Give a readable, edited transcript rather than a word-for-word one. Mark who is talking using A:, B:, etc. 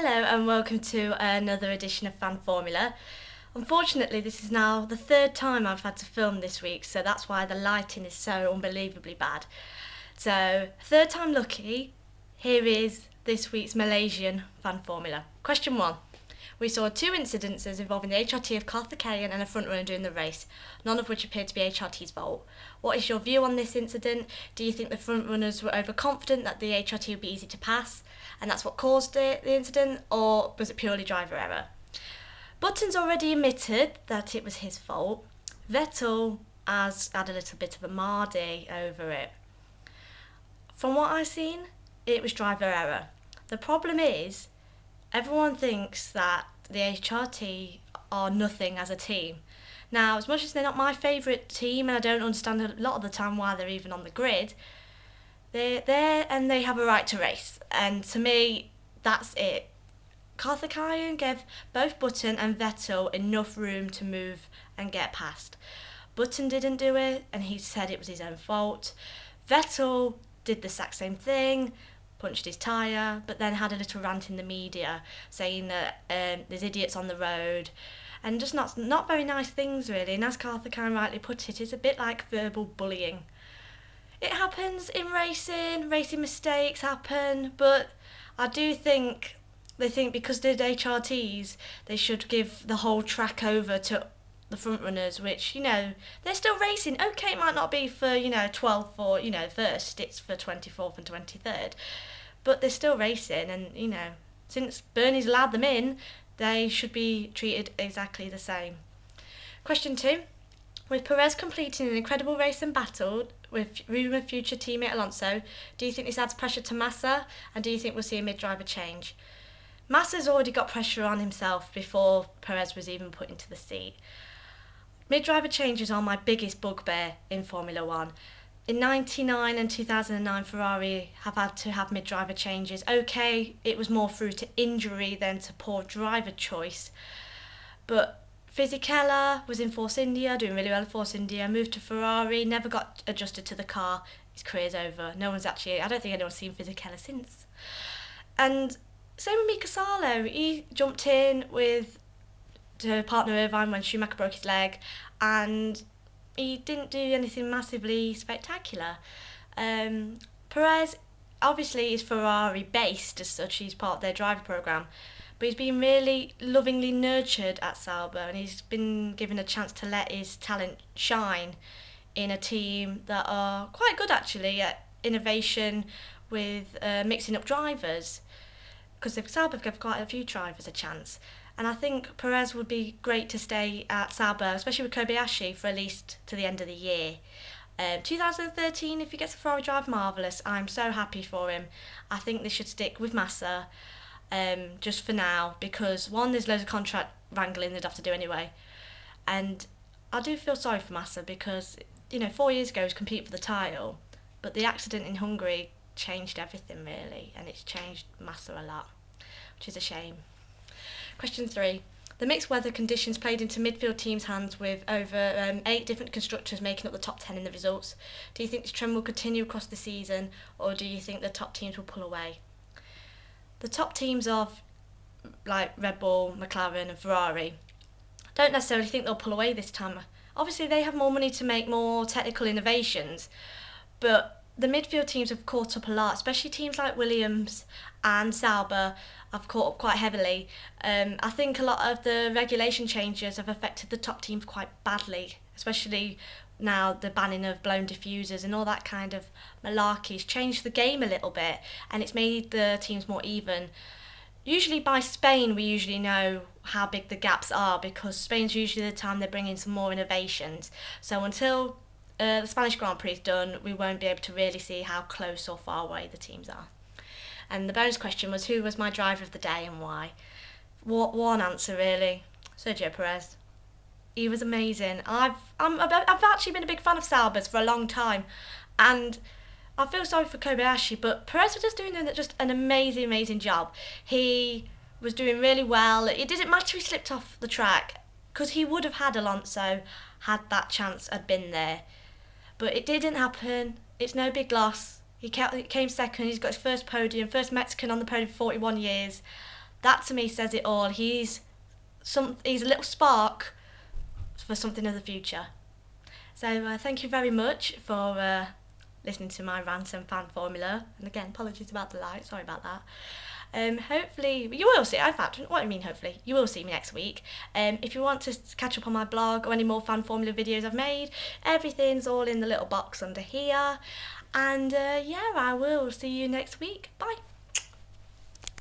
A: Hello and welcome to another edition of FanFormula. Unfortunately, this is now the third time I've had to film this week, so that's why the lighting is so unbelievably bad. So, third time lucky, here is this week's Malaysian FanFormula. Question 1. We saw two incidences involving the HRT of Karthikeyan and a front runner during the race, none of which appeared to be HRT's fault. What is your view on this incident? Do you think the front runners were overconfident that the HRT would be easy to pass, and that's what caused the incident, or was it purely driver error? Button's already admitted that it was his fault. Vettel has had a little bit of a mardy over it. From what I've seen, it was driver error. The problem is, everyone thinks that the HRT are nothing as a team. Now, as much as they're not my favourite team, and I don't understand a lot of the time why they're even on the grid, they're there and they have a right to race. And to me, that's it. Karthikeyan gave both Button and Vettel enough room to move and get past. Button didn't do it, and he said it was his own fault. Vettel did the exact same thing, punched his tyre, but then had a little rant in the media saying that there's idiots on the road, and just not very nice things really. And as Karthikeyan rightly put it, it's a bit like verbal bullying. It happens in racing mistakes happen, but I do think they think because they're HRTs, they should give the whole track over to the front runners, which, they're still racing. Okay, it might not be for, 12th or, first, it's for 24th and 23rd, but they're still racing, and, since Bernie's allowed them in, they should be treated exactly the same. Question 2. With Perez completing an incredible race and battle with rumoured future teammate Alonso, do you think this adds pressure to Massa, and do you think we'll see a mid-driver change? Massa's already got pressure on himself before Perez was even put into the seat. Mid-driver changes are my biggest bugbear in Formula 1. In 99 and 2009, Ferrari have had to have mid-driver changes. Okay, it was more through to injury than to poor driver choice. But Fisichella was in Force India, doing really well in Force India, moved to Ferrari, never got adjusted to the car. His career's over. I don't think anyone's seen Fisichella since. And same with Mika Salo. He jumped in with partner Irvine when Schumacher broke his leg, and he didn't do anything massively spectacular. Perez obviously is Ferrari based as such, he's part of their driver programme, but he's been really lovingly nurtured at Sauber, and he's been given a chance to let his talent shine in a team that are quite good actually at innovation with mixing up drivers, because Sauber give quite a few drivers a chance. And I think Perez would be great to stay at Sauber, especially with Kobayashi, for at least to the end of the year. 2013, if he gets a Ferrari drive, marvellous. I'm so happy for him. I think they should stick with Massa just for now, because one, there's loads of contract wrangling they'd have to do anyway. And I do feel sorry for Massa because, 4 years ago he was competing for the title, but the accident in Hungary changed everything really, and it's changed Massa a lot, which is a shame. Question 3. The mixed weather conditions played into midfield teams' hands with over 8 different constructors making up the top 10 in the results. Do you think this trend will continue across the season, or do you think the top teams will pull away? The top teams of like Red Bull, McLaren and Ferrari, don't necessarily think they'll pull away this time. Obviously they have more money to make more technical innovations, but the midfield teams have caught up a lot, especially teams like Williams and Sauber have caught up quite heavily. I think a lot of the regulation changes have affected the top teams quite badly, especially now the banning of blown diffusers and all that kind of malarkey's changed the game a little bit, and it's made the teams more even. Usually by Spain we usually know how big the gaps are, because Spain's usually the time they bring in some more innovations. So until the Spanish Grand Prix is done, we won't be able to really see how close or far away the teams are. And the bonus question was, who was my driver of the day and why? One answer really, Sergio Perez. He was amazing. I've actually been a big fan of Sauber's for a long time, and I feel sorry for Kobayashi, but Perez was just doing just an amazing job. He was doing really well. It didn't matter he slipped off the track, because he would have had Alonso had that chance had been there. But it didn't happen. It's no big loss. He came second. He's got his first podium, first Mexican on the podium for 41 years. That to me says it all. He's a little spark for something of the future. So thank you very much for listening to my rant and fan formula. And again, apologies about the light. Sorry about that. Hopefully, you will see. In fact, what do I mean? Hopefully, you will see me next week. If you want to catch up on my blog or any more fan formula videos I've made, everything's all in the little box under here. And yeah, I will see you next week. Bye.